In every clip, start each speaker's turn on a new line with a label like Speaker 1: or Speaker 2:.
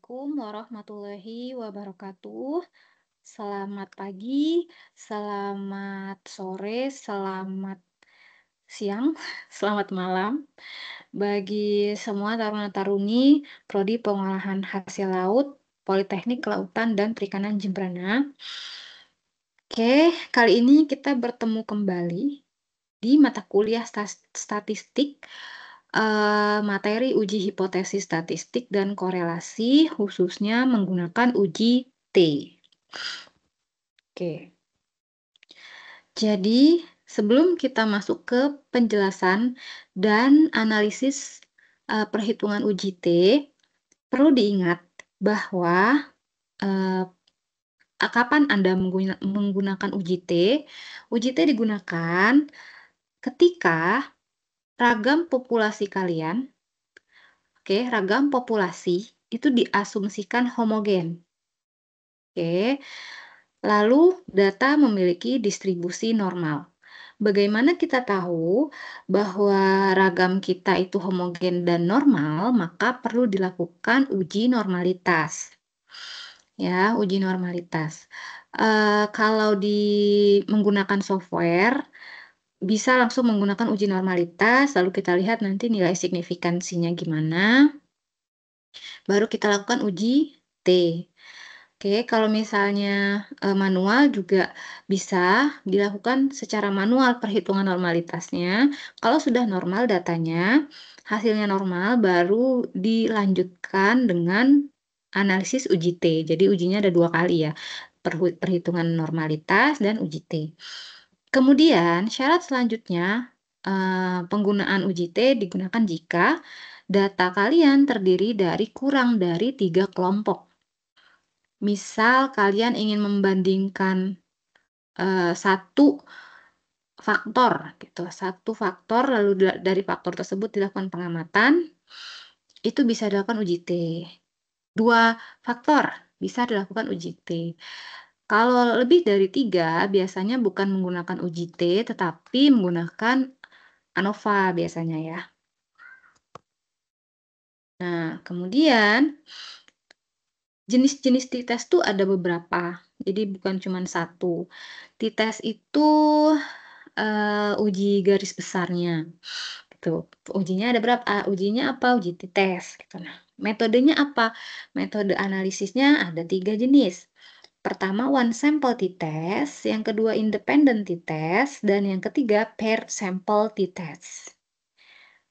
Speaker 1: Assalamualaikum warahmatullahi wabarakatuh. Selamat pagi, selamat sore, selamat siang, selamat malam bagi semua taruna-taruni Prodi Pengolahan Hasil Laut, Politeknik Kelautan dan Perikanan Jembrana. Oke, kali ini kita bertemu kembali di mata kuliah statistik, materi uji hipotesis statistik dan korelasi, khususnya menggunakan uji T. Oke. Jadi, sebelum kita masuk ke penjelasan dan analisis, perhitungan uji T, perlu diingat bahwa, eee, kapan Anda menggunakan uji T? Uji T digunakan ketika ragam populasi kalian, ragam populasi itu diasumsikan homogen. Oke, lalu data memiliki distribusi normal. Bagaimana kita tahu bahwa ragam kita itu homogen dan normal, maka perlu dilakukan uji normalitas. Ya, uji normalitas. Kalau menggunakan software, bisa langsung menggunakan uji normalitas, lalu kita lihat nanti nilai signifikansinya gimana, baru kita lakukan uji T. Oke, kalau misalnya, manual juga bisa dilakukan secara manual perhitungan normalitasnya. Kalau sudah normal datanya, hasilnya normal, baru dilanjutkan dengan analisis uji T. Jadi ujinya ada 2 kali ya, perhitungan normalitas dan uji T. Kemudian syarat selanjutnya, penggunaan uji T digunakan jika data kalian terdiri dari kurang dari 3 kelompok. Misal kalian ingin membandingkan, 1 faktor gitu, 1 faktor lalu dari faktor tersebut dilakukan pengamatan, itu bisa dilakukan uji T. 2 faktor bisa dilakukan uji T. Kalau lebih dari 3 biasanya bukan menggunakan uji T, tetapi menggunakan ANOVA biasanya ya. Nah, kemudian jenis-jenis T-test tuh ada beberapa, jadi bukan cuma satu. T-test itu, uji garis besarnya, gitu. Ujinya ada berapa? Ujinya apa? Uji T-test, gitu. Nah, metodenya apa? Metode analisisnya ada 3 jenis. Pertama, one sample T-test, yang kedua independent T-test, dan yang ketiga paired sample T-test.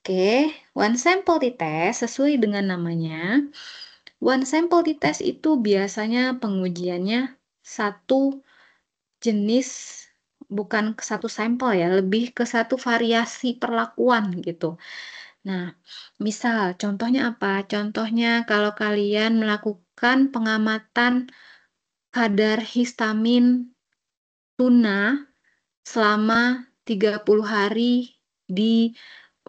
Speaker 1: Oke, one sample T-test sesuai dengan namanya. One sample T-test itu biasanya pengujiannya satu jenis, bukan ke satu sampel ya, lebih ke satu variasi perlakuan gitu. Nah, misal contohnya apa? Contohnya kalau kalian melakukan pengamatan kadar histamin tuna selama 30 hari di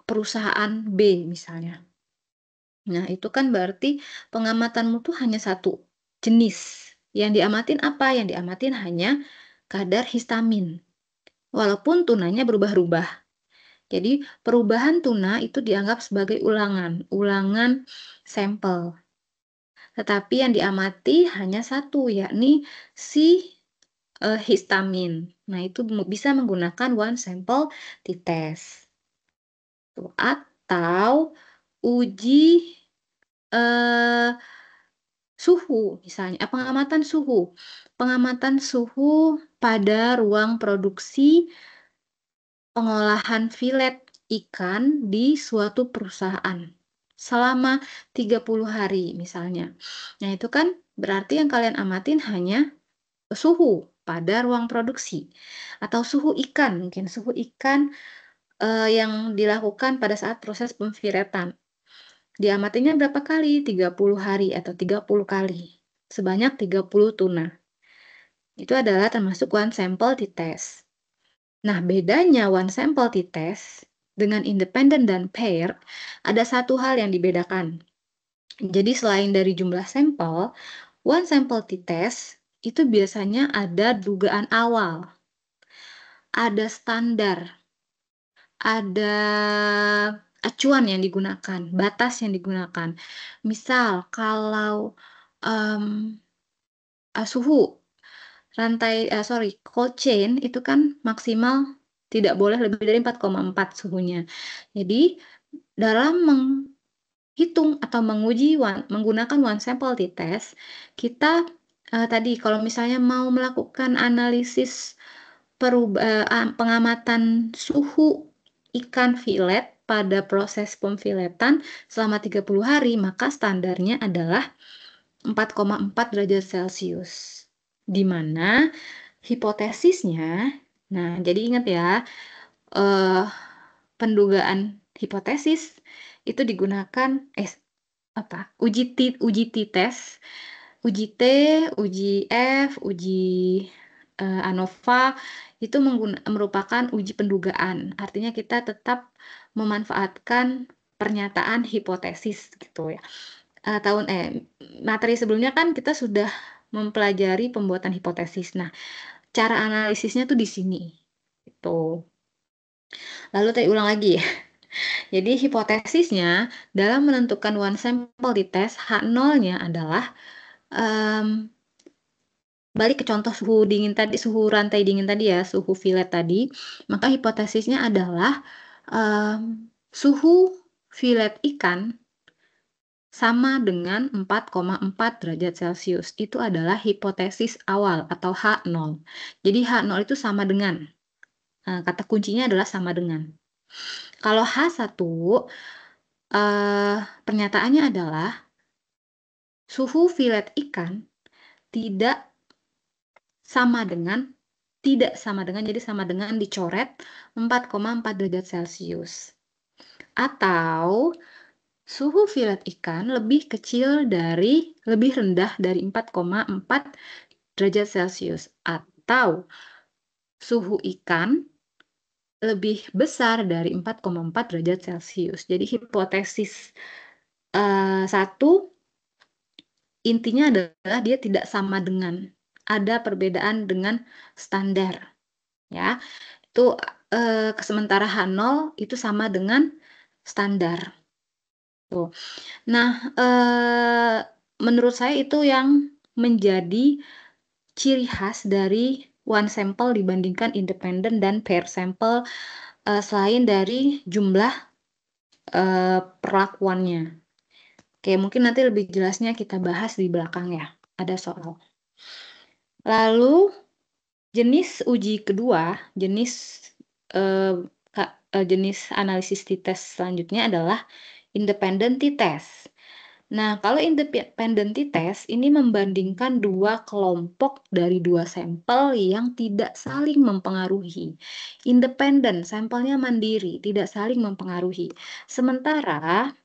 Speaker 1: perusahaan B misalnya. Nah, itu kan berarti pengamatanmu tuh hanya satu jenis. Yang diamatin apa? Yang diamatin hanya kadar histamin. Walaupun tunanya berubah-ubah. Jadi, perubahan tuna itu dianggap sebagai ulangan, ulangan sampel. Tetapi yang diamati hanya satu, yakni si histamin. Nah, itu bisa menggunakan one sample T-test. Atau uji eh, suhu misalnya, pengamatan suhu. Pengamatan suhu pada ruang produksi pengolahan filet ikan di suatu perusahaan selama 30 hari misalnya. Nah, itu kan berarti yang kalian amatin hanya suhu pada ruang produksi atau suhu ikan, mungkin suhu ikan, yang dilakukan pada saat proses pemfiletan. Diamatinya berapa kali? 30 hari atau 30 kali, sebanyak 30 tuna. Itu adalah termasuk one sample T-test. Nah, bedanya one sample T-test dengan independent dan paired, ada satu hal yang dibedakan. Jadi selain dari jumlah sampel, one sample T-test itu biasanya ada dugaan awal, ada standar, ada acuan yang digunakan, batas yang digunakan. Misal kalau mmm, suhu cold chain itu kan maksimal tidak boleh lebih dari 4,4 suhunya. Jadi dalam menghitung atau menguji menggunakan one sample t-test, kita, tadi kalau misalnya mau melakukan analisis pengamatan suhu ikan filet pada proses pemfiletan selama 30 hari, maka standarnya adalah 4,4 derajat Celcius. Di mana hipotesisnya, nah jadi ingat ya, eee, pendugaan hipotesis itu digunakan uji t-test, uji T, uji F, uji, ANOVA itu merupakan uji pendugaan. Artinya kita tetap memanfaatkan pernyataan hipotesis gitu ya. Materi sebelumnya kan kita sudah mempelajari pembuatan hipotesis. Nah, cara analisisnya tuh di sini, gitu. Lalu tadi ulang lagi ya. Jadi hipotesisnya dalam menentukan one sample di tes H0-nya adalah, mmm, balik ke contoh suhu rantai dingin tadi ya, suhu filet tadi, maka hipotesisnya adalah, suhu filet ikan sama dengan 4,4 derajat Celcius. Itu adalah hipotesis awal atau H0. Jadi H0 itu sama dengan, kata kuncinya adalah sama dengan. Kalau H1, pernyataannya adalah suhu filet ikan tidak tidak sama dengan, jadi sama dengan dicoret 4,4 derajat Celcius. Atau suhu filet ikan lebih rendah dari 4,4 derajat Celcius. Atau suhu ikan lebih besar dari 4,4 derajat Celcius. Jadi hipotesis 1 intinya adalah dia tidak sama dengan, ada perbedaan dengan standar, ya. Itu, sementara H0 itu sama dengan standar, tuh. Nah, menurut saya itu yang menjadi ciri khas dari one sample dibandingkan independen dan pair sample, selain dari jumlah, perlakuannya. Oke, mungkin nanti lebih jelasnya kita bahas di belakang ya, ada soal. Lalu jenis uji kedua, jenis analisis t-test selanjutnya adalah independent t-test. Nah, kalau independent t-test ini membandingkan 2 kelompok dari 2 sampel yang tidak saling mempengaruhi. Independen, sampelnya mandiri, tidak saling mempengaruhi. Sementara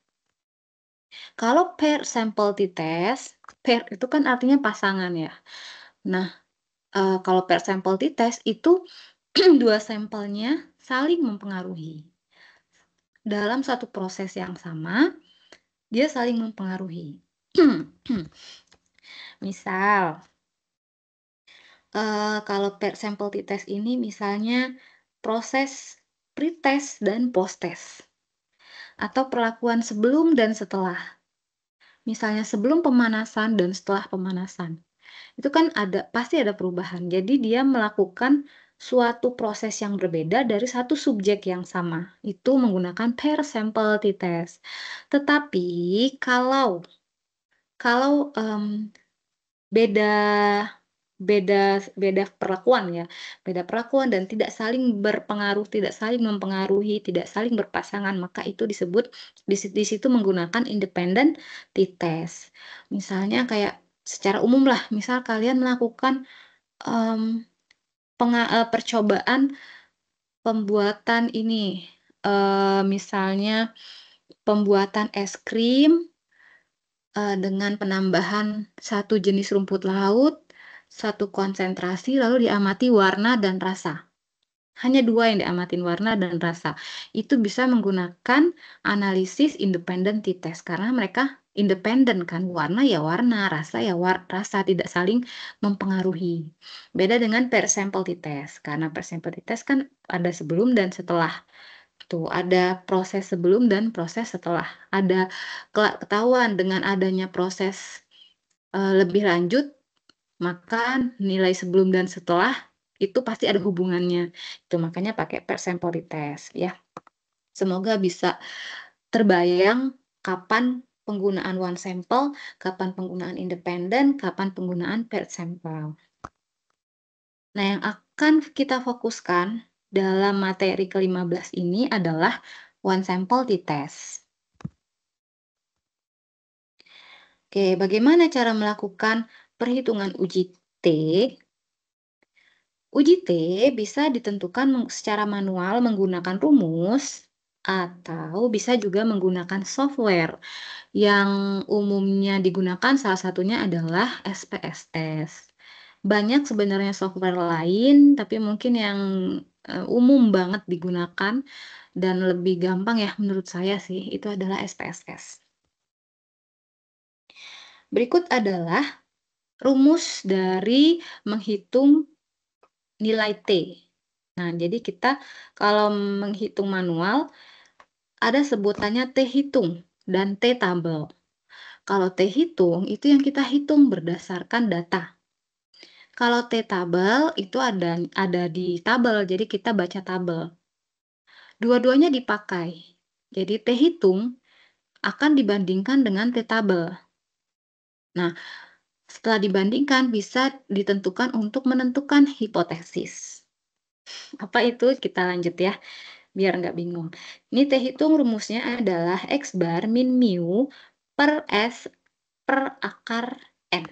Speaker 1: kalau pair sample t-test, pair itu kan artinya pasangan ya. Nah, kalau pair sample t-test itu 2 sampelnya saling mempengaruhi. Dalam satu proses yang sama, dia saling mempengaruhi. Misal, kalau pair sample t-test ini misalnya proses pre-test dan post-test, atau perlakuan sebelum dan setelah. Misalnya sebelum pemanasan dan setelah pemanasan. Itu kan pasti ada perubahan. Jadi dia melakukan suatu proses yang berbeda dari satu subjek yang sama. Itu menggunakan pair sample t-test. Tetapi kalau beda beda perlakuan ya, beda perlakuan dan tidak saling berpengaruh, tidak saling mempengaruhi, tidak saling berpasangan, maka itu disebut di situ menggunakan independent t-test. Misalnya kayak secara umum lah, misal kalian melakukan, percobaan pembuatan ini, misalnya pembuatan es krim, dengan penambahan 1 jenis rumput laut, 1 konsentrasi, lalu diamati warna dan rasa. Hanya 2 yang diamatin, warna dan rasa. Itu bisa menggunakan analisis independent t-test karena mereka independen kan, warna ya warna, rasa ya rasa, tidak saling mempengaruhi. Beda dengan pair sample t-test, karena pair sample t-test kan ada sebelum dan setelah. Tuh, ada proses sebelum dan proses setelah. Ada ketahuan dengan adanya proses lebih lanjut, maka nilai sebelum dan setelah itu pasti ada hubungannya. Itu makanya pakai percentage test ya. Semoga bisa terbayang kapan penggunaan one sample, kapan penggunaan independen, kapan penggunaan paired sample. Nah, yang akan kita fokuskan dalam materi ke-15 ini adalah one sample t-test. Oke, bagaimana cara melakukan perhitungan uji T? Uji T bisa ditentukan secara manual menggunakan rumus atau bisa juga menggunakan software. Yang umumnya digunakan salah satunya adalah SPSS. Banyak sebenarnya software lain, tapi mungkin yang, umum banget digunakan dan lebih gampang ya menurut saya sih, itu adalah SPSS. Berikut adalah rumus dari menghitung nilai T. Nah, jadi kita kalau menghitung manual, ada sebutannya T hitung dan T tabel. Kalau T hitung, itu yang kita hitung berdasarkan data. Kalau T tabel, itu ada di tabel, jadi kita baca tabel. Dua-duanya dipakai. Jadi T hitung akan dibandingkan dengan T tabel. Nah, setelah dibandingkan bisa ditentukan untuk menentukan hipotesis. Apa itu? Kita lanjut ya, biar nggak bingung. Ini T hitung rumusnya adalah X bar min mu per S per akar N.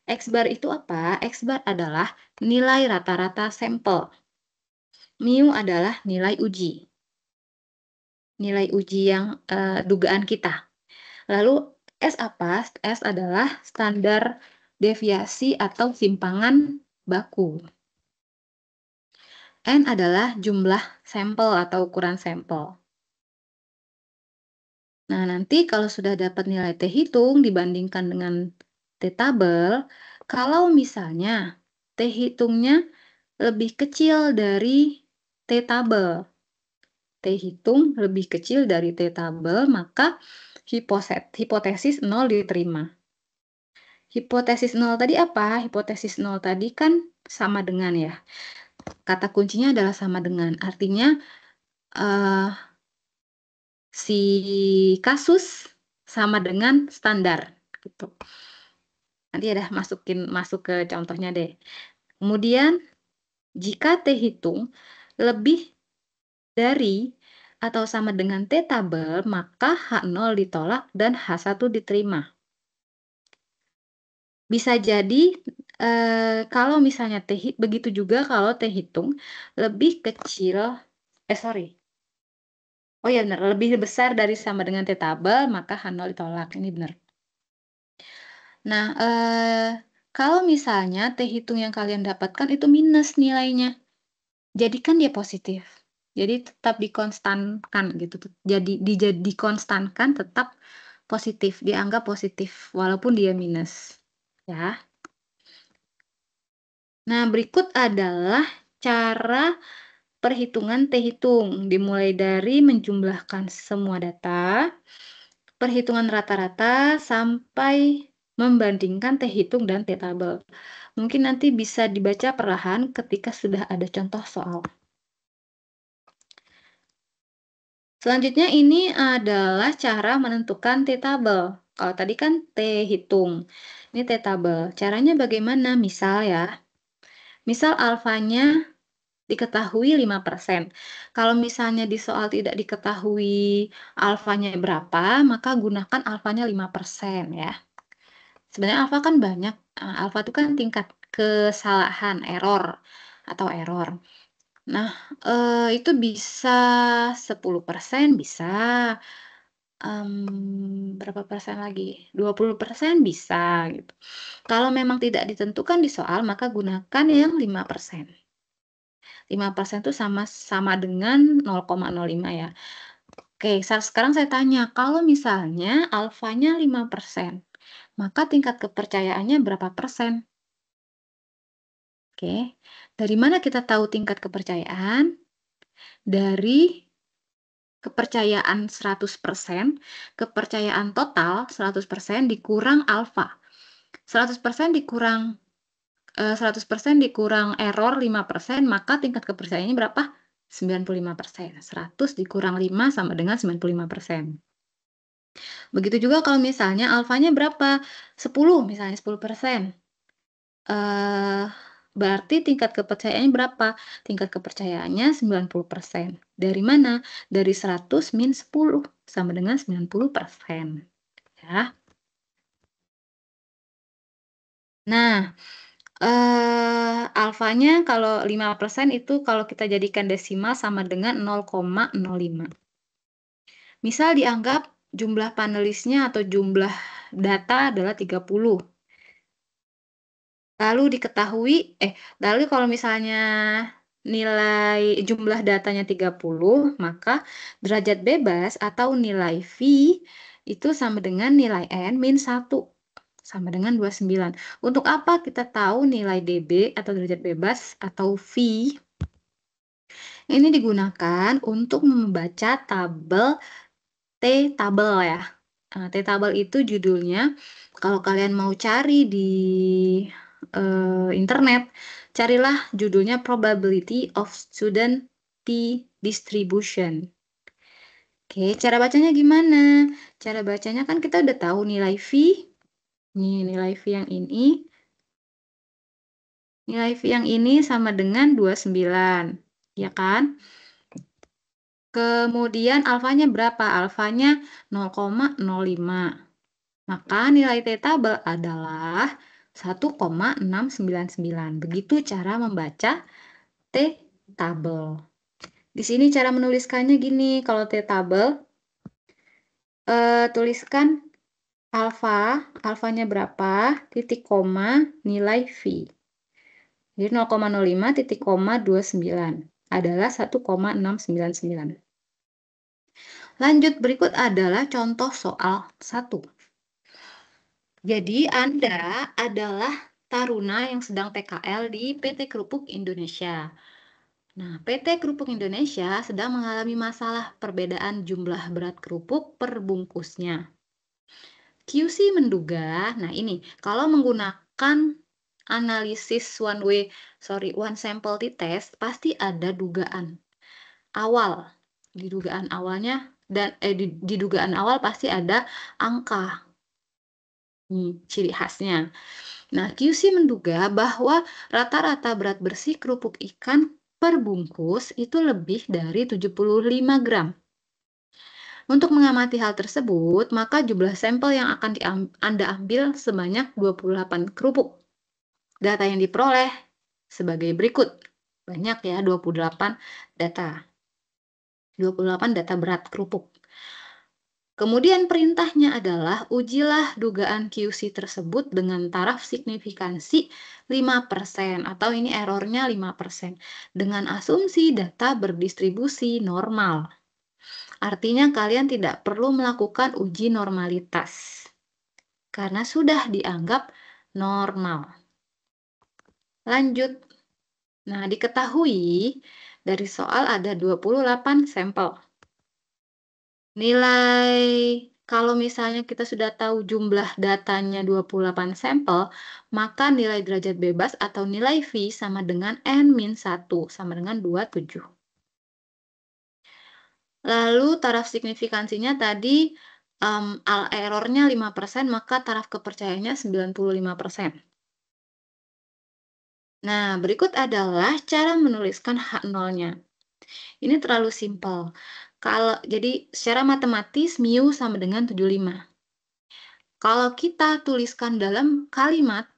Speaker 1: X bar itu apa? X bar adalah nilai rata-rata sampel. Mu adalah nilai uji. Nilai uji yang dugaan kita. Lalu S apa? S adalah standar deviasi atau simpangan baku. N adalah jumlah sampel atau ukuran sampel. Nah, nanti kalau sudah dapat nilai T hitung dibandingkan dengan T tabel, kalau misalnya T hitungnya lebih kecil dari T tabel, T hitung lebih kecil dari T tabel, maka hipotesis 0 diterima. Hipotesis 0 tadi apa? Hipotesis 0 tadi kan sama dengan ya. Kata kuncinya adalah sama dengan. Artinya uh, si kasus sama dengan standar gitu. Nanti ada masuk ke contohnya deh. Kemudian jika T hitung lebih dari atau sama dengan T tabel, maka H0 ditolak dan H1 diterima. Bisa jadi kalau misalnya begitu juga kalau T hitung lebih kecil, sorry. Oh ya benar, lebih besar dari sama dengan T tabel, maka H0 ditolak. Ini benar. Nah, kalau misalnya T hitung yang kalian dapatkan itu minus nilainya, jadikan dia positif. Jadi tetap dikonstankan gitu. Jadi dikonstankan tetap positif, dianggap positif walaupun dia minus. Ya. Nah, berikut adalah cara perhitungan T hitung. Dimulai dari menjumlahkan semua data, perhitungan rata-rata, sampai membandingkan T hitung dan T tabel. Mungkin nanti bisa dibaca perlahan ketika sudah ada contoh soal. Selanjutnya ini adalah cara menentukan T tabel. Kalau tadi kan T hitung. Ini T tabel. Caranya bagaimana? Misal ya. Misal alfanya diketahui 5%. Kalau misalnya di soal tidak diketahui alfanya berapa, maka gunakan alfanya 5% ya. Sebenarnya alfa kan banyak. Alfa itu kan tingkat kesalahan, error atau error. Nah, itu bisa 10%, bisa berapa persen lagi? 20% bisa gitu. Kalau memang tidak ditentukan di soal, maka gunakan yang 5%. 5% itu sama dengan 0,05 ya. Oke, sekarang saya tanya, kalau misalnya alfanya 5%, maka tingkat kepercayaannya berapa persen? Oke, dari mana kita tahu tingkat kepercayaan? Dari kepercayaan 100%, kepercayaan total 100% dikurang alfa. 100% dikurang 100% dikurang error 5%, maka tingkat kepercayaannya berapa? 95%. 100 dikurang 5 sama dengan 95%. Begitu juga kalau misalnya alfanya berapa? 10, misalnya 10%. Eee, berarti tingkat kepercayaannya berapa? Tingkat kepercayaannya 90%. Dari mana? Dari 100 min 10 sama dengan 90%, ya. Nah, alfanya kalau 5% itu kalau kita jadikan desimal sama dengan 0,05. Misal dianggap jumlah panelisnya atau jumlah data adalah 30. Lalu kalau misalnya nilai jumlah datanya 30, maka derajat bebas atau nilai V itu sama dengan nilai N min 1, sama dengan 29. Untuk apa kita tahu nilai DB atau derajat bebas atau V? Ini digunakan untuk membaca tabel T-tabel ya. T-tabel itu judulnya, kalau kalian mau cari di internet, carilah judulnya Probability of Student T-Distribution. Oke, cara bacanya gimana? Cara bacanya kan kita udah tahu nilai V. Nih, nilai V yang ini. Nilai V yang ini sama dengan 29, ya kan? Kemudian alfanya berapa? Alfanya 0,05. Maka nilai T-tabel adalah 1,699. Begitu cara membaca T-tabel. Di sini cara menuliskannya gini, kalau T-tabel, tuliskan alfanya berapa, titik koma, nilai V. Jadi 0,05 titik koma 29 adalah 1,699. Lanjut, berikut adalah contoh soal 1. Jadi Anda adalah taruna yang sedang PKL di PT Krupuk Indonesia. Nah, PT Krupuk Indonesia sedang mengalami masalah perbedaan jumlah berat kerupuk per bungkusnya. QC menduga, nah ini, kalau menggunakan analisis one sample t-test, pasti ada dugaan awal. Di dugaan awalnya, di dugaan awal pasti ada angka. Ciri khasnya. Nah, QC menduga bahwa rata-rata berat bersih kerupuk ikan per bungkus itu lebih dari 75 gram. Untuk mengamati hal tersebut, maka jumlah sampel yang akan Anda ambil sebanyak 28 kerupuk. Data yang diperoleh sebagai berikut. Banyak ya, 28 data. 28 data berat kerupuk. Kemudian perintahnya adalah ujilah dugaan QC tersebut dengan taraf signifikansi 5% atau ini errornya 5% dengan asumsi data berdistribusi normal. Artinya kalian tidak perlu melakukan uji normalitas karena sudah dianggap normal. Lanjut. Nah, diketahui dari soal ada 28 sampel. Kalau misalnya kita sudah tahu jumlah datanya 28 sampel, maka nilai derajat bebas atau nilai V sama dengan N-1, sama dengan 27. Lalu taraf signifikansinya tadi errornya 5%, maka taraf kepercayaannya 95%. Nah, berikut adalah cara menuliskan H0-nya. Ini terlalu simpel. Jadi secara matematis mu sama dengan 75. Kalau kita tuliskan dalam kalimat,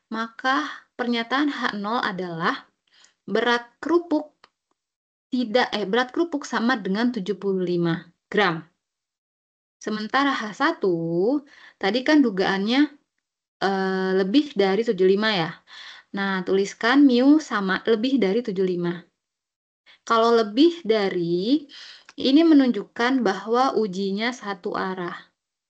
Speaker 1: maka pernyataan H0 adalah berat kerupuk sama dengan 75 gram. Sementara H1 tadi kan dugaannya lebih dari 75 ya. Nah, tuliskan mu sama lebih dari 75. Kalau lebih dari, ini menunjukkan bahwa ujinya satu arah.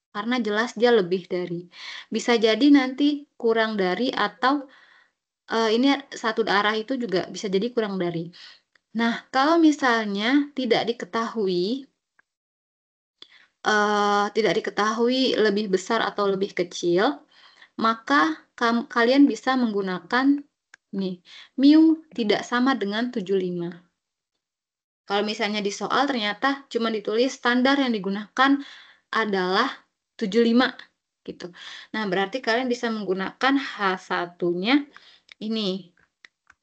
Speaker 1: Karena jelas dia lebih dari. Bisa jadi nanti kurang dari atau ini satu arah itu juga bisa jadi kurang dari. Nah, kalau misalnya tidak diketahui, tidak diketahui lebih besar atau lebih kecil, maka kalian bisa menggunakan nih, mu tidak sama dengan 75. Kalau misalnya di soal ternyata cuma ditulis standar yang digunakan adalah 75 gitu. Nah, berarti kalian bisa menggunakan H1-nya ini,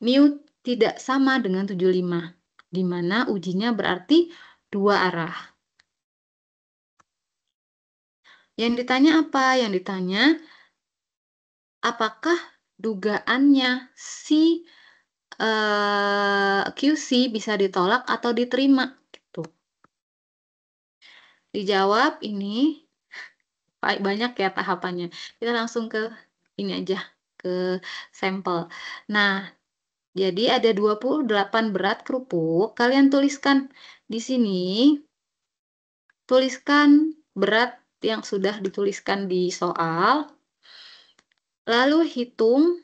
Speaker 1: mu tidak sama dengan 75, di mana ujinya berarti dua arah. Yang ditanya apa? Yang ditanya, apakah dugaannya si QC bisa ditolak atau diterima? Gitu. Dijawab ini banyak ya tahapannya. Kita langsung ke ini aja, ke sampel. Nah, jadi ada 28 berat kerupuk, kalian tuliskan di sini, tuliskan berat yang sudah dituliskan di soal, lalu hitung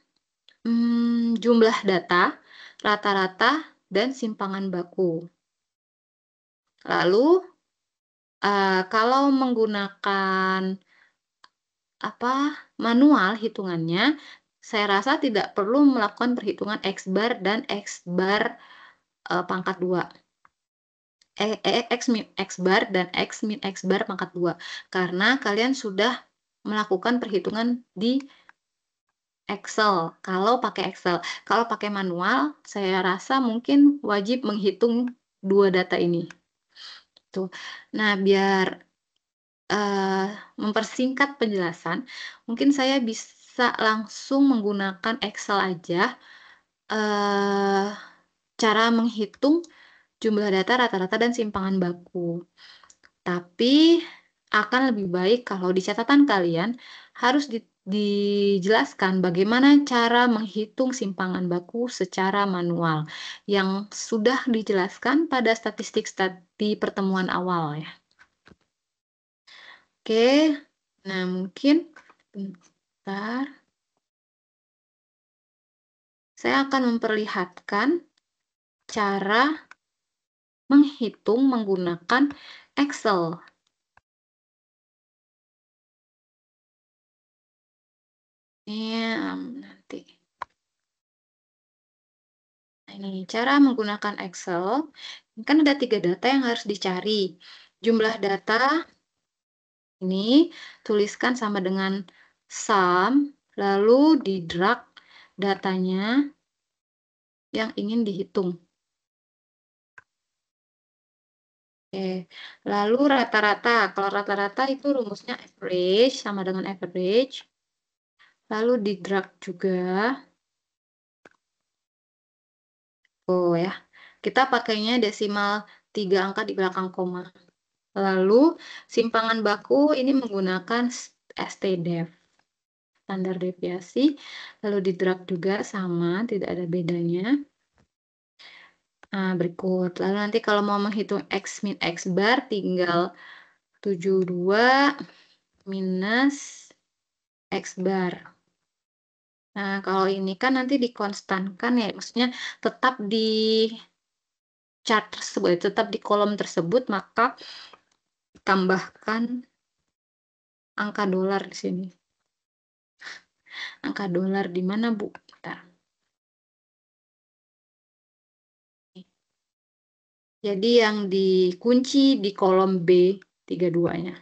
Speaker 1: jumlah data, rata-rata, dan simpangan baku. Lalu, kalau menggunakan manual hitungannya, saya rasa tidak perlu melakukan perhitungan X bar dan X bar pangkat 2. X min X bar dan X min X bar pangkat 2. Karena kalian sudah melakukan perhitungan di Excel, kalau pakai Excel. Kalau pakai manual, saya rasa mungkin wajib menghitung 2 data ini. Tuh. Nah, biar mempersingkat penjelasan, mungkin saya bisa langsung menggunakan Excel aja, cara menghitung jumlah data, rata-rata, dan simpangan baku. Tapi akan lebih baik kalau di catatan kalian harus dijelaskan bagaimana cara menghitung simpangan baku secara manual, yang sudah dijelaskan pada statistik di pertemuan awal ya. Oke, nah mungkin bentar. Saya akan memperlihatkan cara menghitung menggunakan Excel. Ini nanti. Nah, ini cara menggunakan Excel. Ini kan ada 3 data yang harus dicari. Jumlah data ini tuliskan sama dengan sum, lalu di drag datanya yang ingin dihitung. Oke, lalu rata-rata. Kalau rata-rata itu rumusnya average sama dengan average. Lalu di drag juga. Oh ya, kita pakainya desimal 3 angka di belakang koma. Lalu simpangan baku ini menggunakan STDEV, standar deviasi. Lalu di drag juga sama, tidak ada bedanya. Nah, berikut. Lalu nanti kalau mau menghitung X min X bar, tinggal 72 minus X bar. Nah, kalau ini kan nanti dikonstankan ya, maksudnya tetap di chart tersebut, tetap di kolom tersebut, maka tambahkan angka dolar di sini. Angka dolar di mana, Bu? Bentar. Jadi yang dikunci di kolom B32-nya.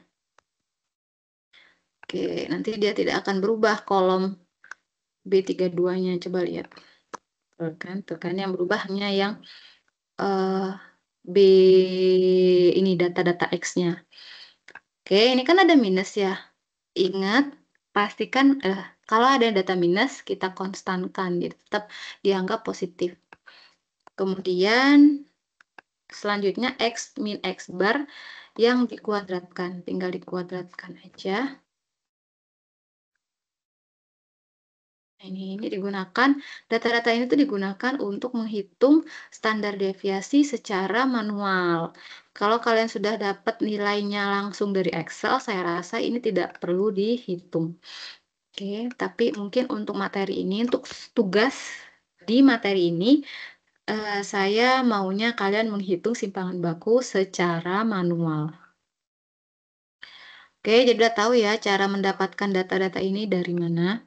Speaker 1: Oke, nanti dia tidak akan berubah kolom B32-nya. Coba lihat. Tuh kan yang berubah hanya yang B ini data-data X-nya. Oke, ini kan ada minus ya. Ingat, pastikan kalau ada data minus, kita konstankan. Jadi tetap dianggap positif. Kemudian, selanjutnya X min X bar yang dikuadratkan. Tinggal dikuadratkan aja. Nah, ini digunakan, data-data ini tuh digunakan untuk menghitung standar deviasi secara manual. Kalau kalian sudah dapat nilainya langsung dari Excel, saya rasa ini tidak perlu dihitung. Oke, tapi mungkin untuk materi ini, untuk tugas di materi ini, saya maunya kalian menghitung simpangan baku secara manual. Oke, jadi udah tahu ya cara mendapatkan data-data ini dari mana.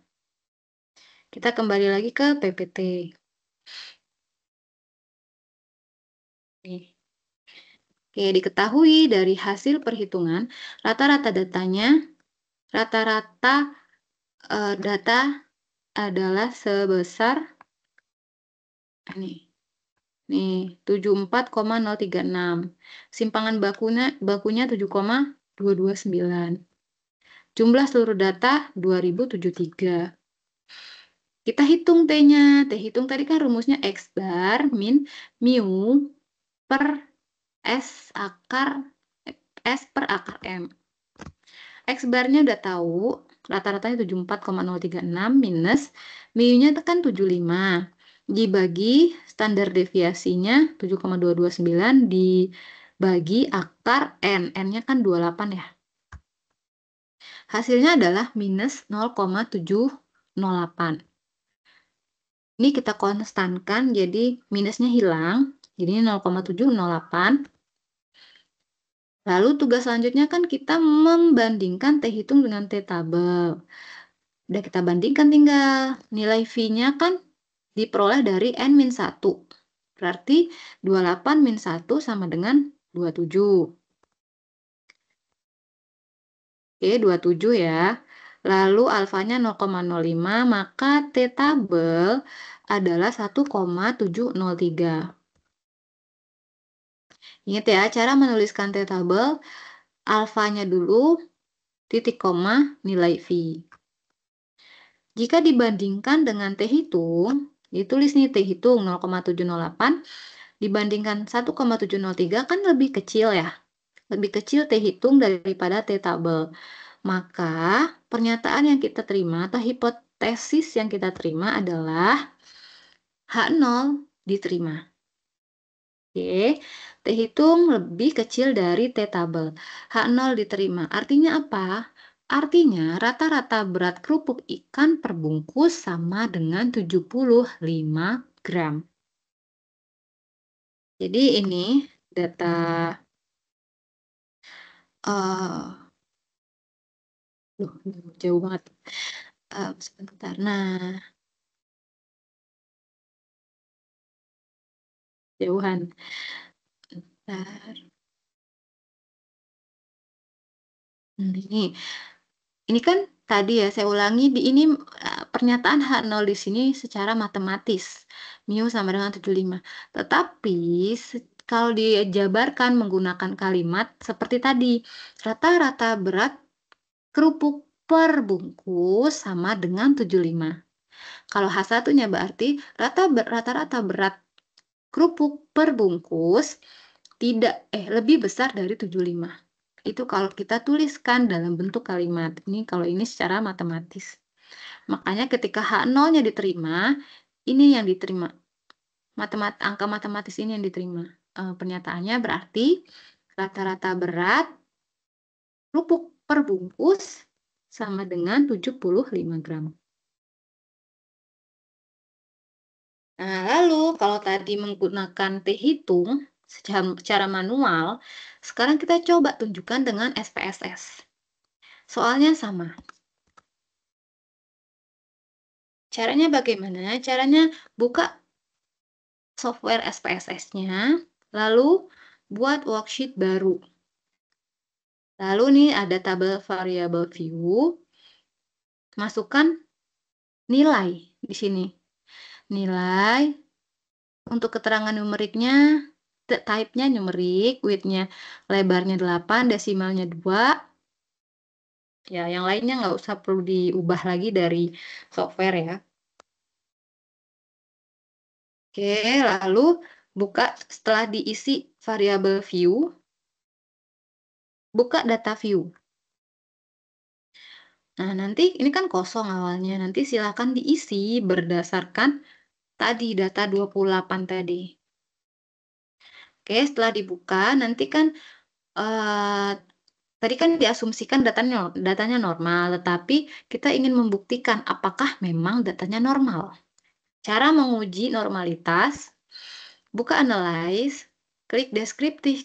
Speaker 1: Kita kembali lagi ke PPT. Nih. Oke, diketahui dari hasil perhitungan, rata-rata datanya, rata-rata data adalah sebesar nih 74,036. Simpangan bakunya 7,229. Jumlah seluruh data 2073. Kita hitung T-nya. T hitung tadi kan rumusnya X bar min mu per S per akar M. X barnya udah tahu, rata-ratanya 74,036 minus mu-nya kan 75. Dibagi standar deviasinya 7,229 dibagi akar N. N-nya kan 28 ya. Hasilnya adalah minus 0,708. Ini kita konstankan, jadi minusnya hilang. Jadi 0,708. Lalu tugas selanjutnya kan kita membandingkan T hitung dengan T tabel. Udah kita bandingkan tinggal. Nilai V-nya kan diperoleh dari N-1. Berarti 28 min 1 sama dengan 27. Oke, 27 ya. Lalu alfanya 0,05, maka T tabel adalah 1,703. Ingat ya, cara menuliskan T tabel, alfanya dulu, titik koma, nilai V. Jika dibandingkan dengan T hitung, ditulis nih T hitung 0,708, dibandingkan 1,703 kan lebih kecil ya. Lebih kecil T hitung daripada T tabel. Maka pernyataan yang kita terima atau hipotesis yang kita terima adalah H0 diterima. Oke, T hitung lebih kecil dari T tabel. H0 diterima. Artinya apa? Artinya rata-rata berat kerupuk ikan per bungkus sama dengan 75 gram. Jadi ini data jauh banget. Sebentar. Nah, jauhan. Bentar. Ini kan tadi ya saya ulangi ini pernyataan H0 di sini secara matematis. Mu sama dengan 75. Tetapi kalau dijabarkan menggunakan kalimat seperti tadi, rata-rata berat kerupuk per bungkus sama dengan 75. Kalau H1-nya berarti rata-rata berat kerupuk per bungkus lebih besar dari 75. Itu kalau kita tuliskan dalam bentuk kalimat. Ini kalau ini secara matematis. Makanya ketika H0-nya diterima, ini yang diterima. Angka matematis ini yang diterima. Pernyataannya berarti rata-rata berat kerupuk per bungkus sama dengan 75 gram. Nah, lalu kalau tadi menggunakan T hitung secara manual, sekarang kita coba tunjukkan dengan SPSS. Soalnya sama. Caranya bagaimana? Caranya buka software SPSS-nya, lalu buat worksheet baru. Lalu nih ada tabel variable view, masukkan nilai di sini. Nilai untuk keterangan numeriknya, type-nya numerik, width-nya lebarnya 8, desimalnya 2. Ya, yang lainnya nggak usah perlu diubah lagi dari software ya. Oke, lalu buka setelah diisi variable view, buka data view. Nah, nanti ini kan kosong awalnya. Nanti silakan diisi berdasarkan tadi data 28 tadi. Oke, setelah dibuka nanti kan tadi kan diasumsikan datanya normal, tetapi kita ingin membuktikan apakah memang datanya normal. Cara menguji normalitas, buka analyze, klik descriptive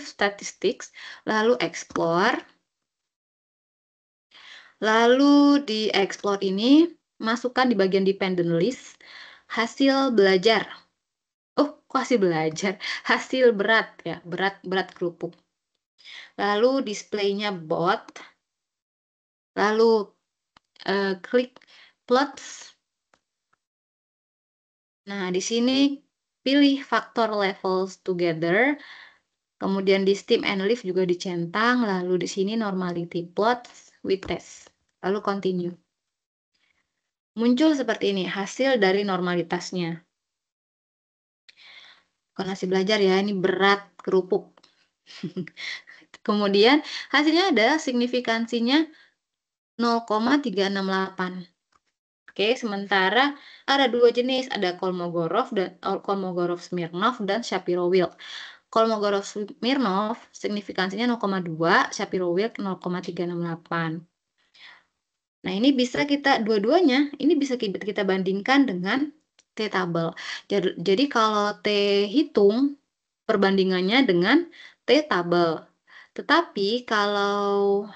Speaker 1: statistics, lalu explore. Lalu di explore ini, masukkan di bagian dependent list hasil belajar. Oh, kok hasil belajar? Hasil berat ya, berat kerupuk. Lalu displaynya bot, lalu klik plots. Nah, di sini pilih faktor levels together, kemudian di stem and leaf juga dicentang, lalu di sini normality plots with test, lalu continue. Muncul seperti ini, hasil dari normalitasnya. Bukan hasil belajar ya, ini berat kerupuk. Kemudian hasilnya ada signifikansinya 0,368. Oke, sementara ada dua jenis, ada Kolmogorov-Smirnov dan Shapiro-Wilk. Kolmogorov-Smirnov signifikansinya 0,2, Shapiro-Wilk 0,368. Nah, ini bisa dua-duanya, ini bisa kita bandingkan dengan T-tabel. Jadi kalau T hitung, perbandingannya dengan T-tabel. Tetapi kalau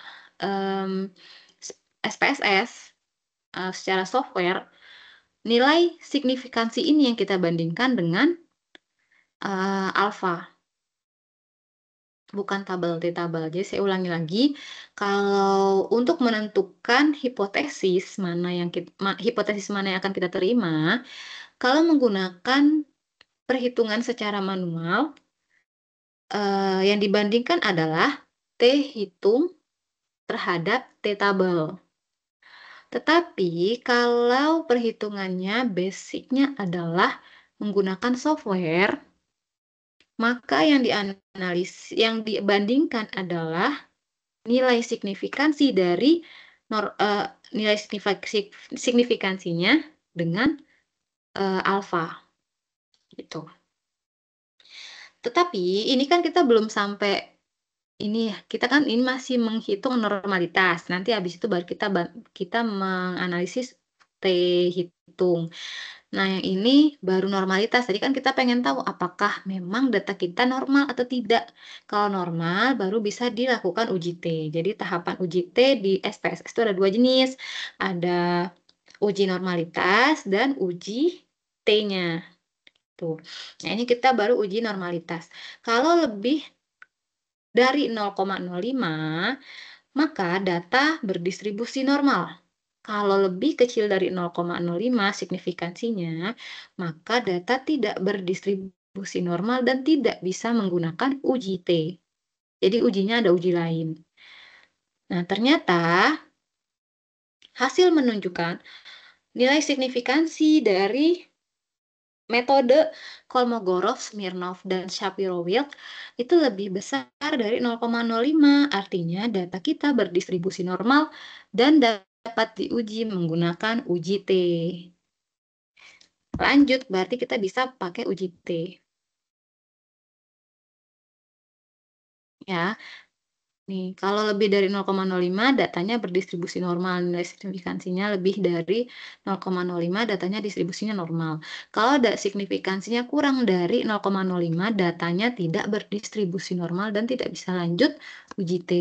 Speaker 1: SPSS, secara software, nilai signifikansi ini yang kita bandingkan dengan alfa, bukan tabel T-tabel. Jadi saya ulangi lagi, kalau untuk menentukan hipotesis mana yang akan kita terima, kalau menggunakan perhitungan secara manual, yang dibandingkan adalah T hitung terhadap T-tabel. Tetapi kalau perhitungannya basicnya adalah menggunakan software, maka yang dibandingkan adalah nilai signifikansi dari nilai signifikansinya dengan alfa, gitu. Tetapi ini kan kita belum sampai ini ya, kita kan ini masih menghitung normalitas. Nanti habis itu baru kita menganalisis T hitung. Nah, yang ini baru normalitas. Tadi kan kita pengen tahu apakah memang data kita normal atau tidak. Kalau normal, baru bisa dilakukan uji T. Jadi tahapan uji T di SPSS itu ada dua jenis. Ada uji normalitas dan uji T-nya. Tuh. Nah, ini kita baru uji normalitas. Kalau lebih dari 0,05, maka data berdistribusi normal. Kalau lebih kecil dari 0,05 signifikansinya, maka data tidak berdistribusi normal dan tidak bisa menggunakan uji T. Jadi ujinya ada uji lain. Nah, ternyata hasil menunjukkan nilai signifikansi dari metode Kolmogorov, Smirnov, dan Shapiro-Wilk itu lebih besar dari 0,05. Artinya data kita berdistribusi normal dan dapat diuji menggunakan uji T. Lanjut, berarti kita bisa pakai uji T. Ya, nih, kalau lebih dari 0,05 datanya berdistribusi normal, nilai signifikansinya lebih dari 0,05 datanya distribusinya normal. Kalau signifikansinya kurang dari 0,05 datanya tidak berdistribusi normal dan tidak bisa lanjut uji T.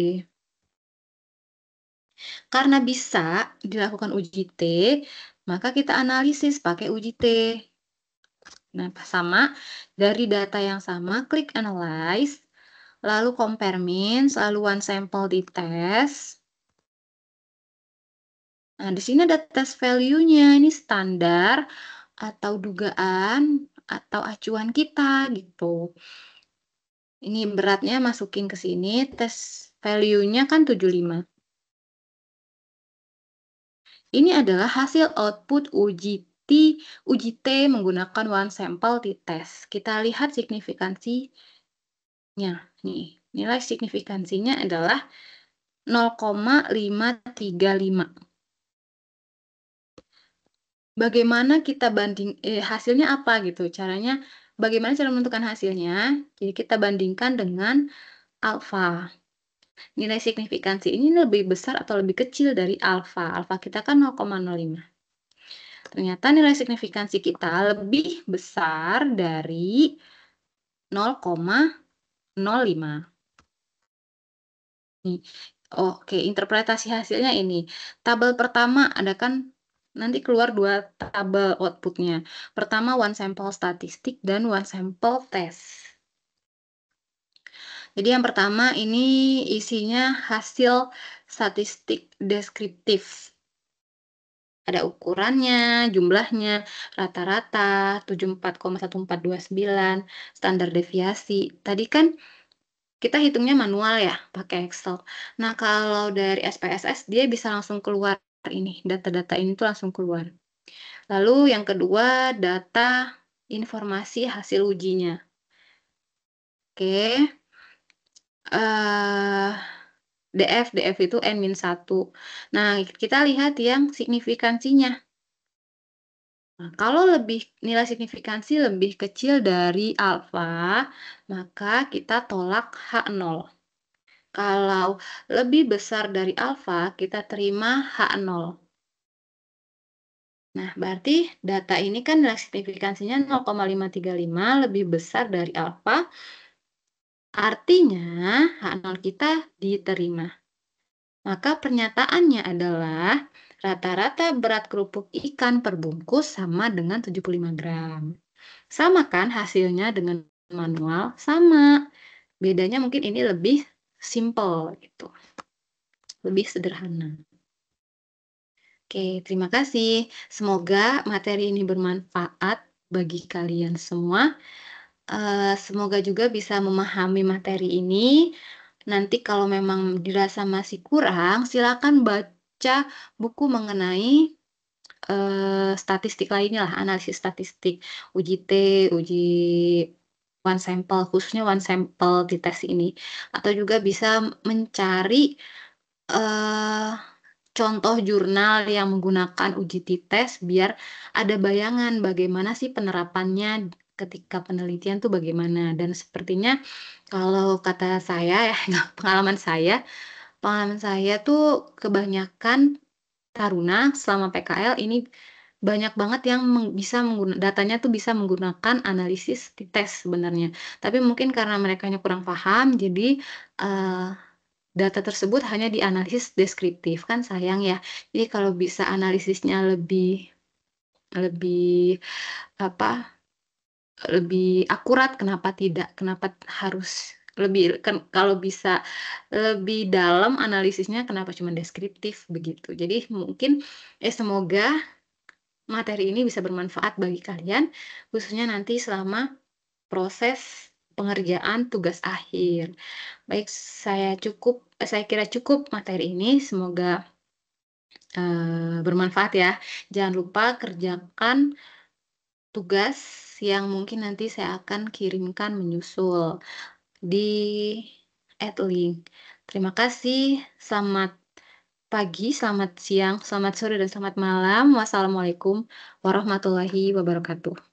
Speaker 1: Karena bisa dilakukan uji T, maka kita analisis pakai uji T. Nah, sama dari data yang sama, klik analyze, lalu compare means, lalu one sample di tes. Nah, di sini ada test value-nya, ini standar atau dugaan atau acuan kita gitu. Ini beratnya masukin ke sini, tes value-nya kan 75. Ini adalah hasil output uji T menggunakan one sample di tes. Kita lihat signifikansinya. Nih, nilai signifikansinya adalah 0,535. Bagaimana kita hasilnya apa gitu, bagaimana cara menentukan hasilnya? Jadi kita bandingkan dengan alfa. Nilai signifikansi ini lebih besar atau lebih kecil dari alfa. Alfa kita kan 0,05. Ternyata nilai signifikansi kita lebih besar dari 0,05. Nih, Oke, interpretasi hasilnya ini, tabel pertama ada kan nanti keluar 2 tabel output-nya. Pertama one sample statistik dan one sample test. Jadi yang pertama ini isinya hasil statistik deskriptif. Ada ukurannya, jumlahnya, rata-rata, 74,1429, standar deviasi. Tadi kan kita hitungnya manual ya, pakai Excel. Nah, kalau dari SPSS dia bisa langsung keluar ini, data-data ini tuh langsung keluar. Lalu yang kedua, data informasi hasil ujinya. Oke, eee, DF itu N-1. Nah, kita lihat yang signifikansinya. Nah, kalau nilai signifikansi lebih kecil dari alfa, maka kita tolak H0. Kalau lebih besar dari alfa, kita terima H0. Nah, berarti data ini kan nilai signifikansinya 0,535 lebih besar dari alfa, artinya H0 kita diterima. Maka pernyataannya adalah rata-rata berat kerupuk ikan per bungkus sama dengan 75 gram. Sama kan hasilnya dengan manual? Sama. Bedanya mungkin ini lebih simple gitu, lebih sederhana. Oke, terima kasih. Semoga materi ini bermanfaat bagi kalian semua. Semoga juga bisa memahami materi ini. Nanti kalau memang dirasa masih kurang, silakan baca buku mengenai statistik lainnya lah, analisis statistik, uji T, uji one sample, khususnya one sample di tes ini. Atau juga bisa mencari, eee, contoh jurnal yang menggunakan uji T-test biar ada bayangan bagaimana sih penerapannya ketika penelitian tuh bagaimana. Dan sepertinya kalau kata saya ya, pengalaman saya tuh kebanyakan taruna selama PKL ini banyak banget yang datanya tuh bisa menggunakan analisis T-test sebenarnya. Tapi mungkin karena merekanya kurang paham, jadi, eee, data tersebut hanya dianalisis deskriptif, kan sayang ya. Jadi kalau bisa analisisnya lebih lebih, apa, lebih akurat, kenapa tidak? Kenapa harus kalau bisa lebih dalam analisisnya, kenapa cuma deskriptif, begitu. Jadi mungkin, semoga materi ini bisa bermanfaat bagi kalian, khususnya nanti selama proses pengerjaan tugas akhir. Baik, saya kira cukup materi ini, semoga, bermanfaat ya. Jangan lupa kerjakan tugas yang mungkin nanti saya akan kirimkan menyusul di @link. Terima kasih, selamat pagi, selamat siang, selamat sore, dan selamat malam. Wassalamualaikum warahmatullahi wabarakatuh.